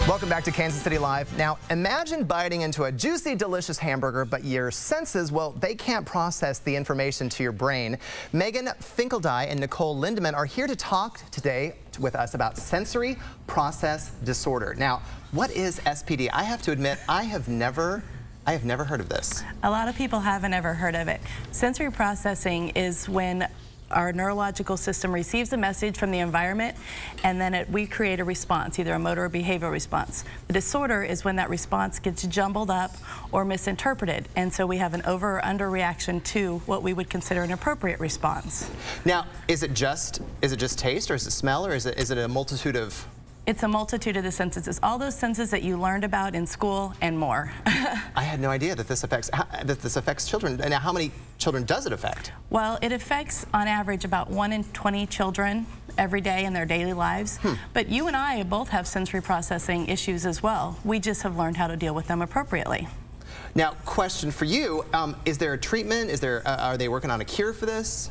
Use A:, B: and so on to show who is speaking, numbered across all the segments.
A: Welcome back to Kansas City Live. Now, imagine biting into a juicy, delicious hamburger, but your senses, well, they can't process the information to your brain. Meggin, Finkeldei, and Nicole Lindemann are here to talk today with us about sensory process disorder. Now, what is SPD? I have to admit, I have never heard of this.
B: A lot of people haven't ever heard of it. Sensory processing is when our neurological system receives a message from the environment, and then we create a response, either a motor or behavioral response. The disorder is when that response gets jumbled up or misinterpreted, and so we have an over or under reaction to what we would consider an appropriate response.
A: Now, is it just taste, or is it smell, or is it a multitude of...
B: It's a multitude of the senses. It's all those senses that you learned about in school and more.
A: I had no idea that this affects children. And how many children does it affect?
B: Well, it affects, on average, about 1 in 20 children every day in their daily lives. But you and I both have sensory processing issues as well. We just have learned how to deal with them appropriately.
A: Now, question for you, is there a treatment? Are they working on a cure for this?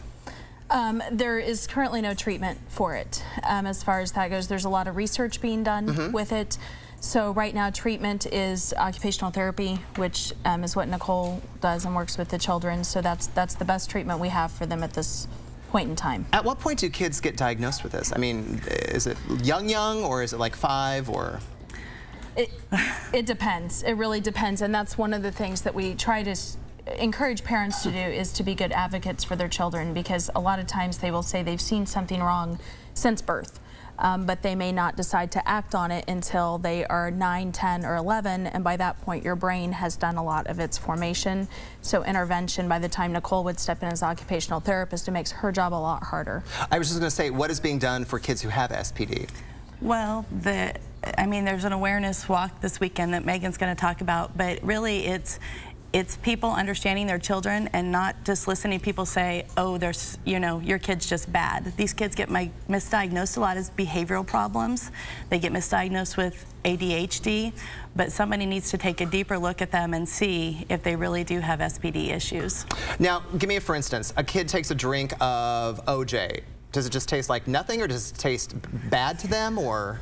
C: There is currently no treatment for it. As far as that goes, there's a lot of research being done with it. So right now treatment is occupational therapy, which is what Nicole does and works with the children. So that's the best treatment we have for them at this point in time.
A: At what point do kids get diagnosed with this? I mean, is it young, or is it like 5, or?
C: It depends. It really depends, and that's one of the things that we try to encourage parents to do, is to be good advocates for their children, because a lot of times they will say they've seen something wrong since birth, but they may not decide to act on it until they are 9, 10, or 11, and by that point your brain has done a lot of its formation. So intervention, by the time Nicole would step in as occupational therapist, it makes her job a lot harder.
A: I was just going to say, what is being done for kids who have SPD?
B: Well, there's an awareness walk this weekend that Meggin's going to talk about, but really it's people understanding their children and not just listening to people say, oh, your kid's just bad. These kids get misdiagnosed a lot as behavioral problems. They get misdiagnosed with ADHD, but somebody needs to take a deeper look at them and see if they really do have SPD issues. Now,
A: give me a for instance. A kid takes a drink of OJ. Does it just taste like nothing, or does it taste bad to them, or?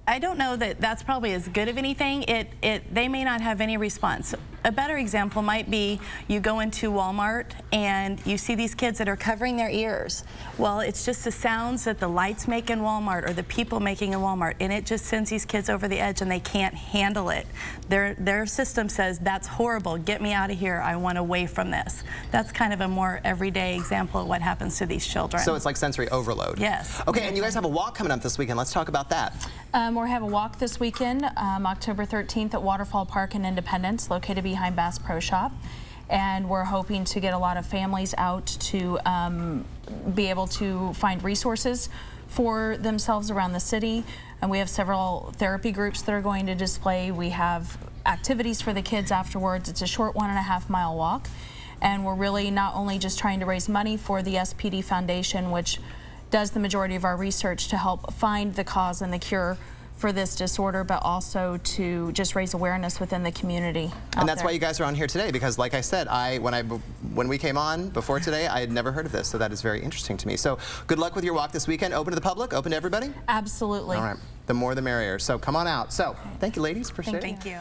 B: I don't know that that's probably as good of anything. They may not have any response. A better example might be you go into Walmart and you see these kids that are covering their ears. Well, it's just the sounds that the lights make in Walmart or the people making in Walmart, and it just sends these kids over the edge and they can't handle it. Their system says, that's horrible, get me out of here, I want away from this. That's kind of a more everyday example of what happens to these children.
A: So it's like sensory overload.
B: Yes.
A: Okay, and you guys have a walk coming up this weekend. Let's talk about that.
C: We have a walk this weekend, October 13th at Waterfall Park in Independence, located behind Bass Pro Shop. And we're hoping to get a lot of families out to be able to find resources for themselves around the city. And we have several therapy groups that are going to display. We have activities for the kids afterwards. It's a short 1.5 mile walk. And we're really not only just trying to raise money for the SPD Foundation, which does the majority of our research to help find the cause and the cure for this disorder, but also to just raise awareness within the community.
A: And that's why you guys are on here today, because like I said, when we came on before today, I had never heard of this, so that is very interesting to me. So good luck with your walk this weekend. Open to the public, open to everybody?
C: Absolutely.
A: All right, the more the merrier. So come on out. So thank you ladies for sharing.
B: Thank you.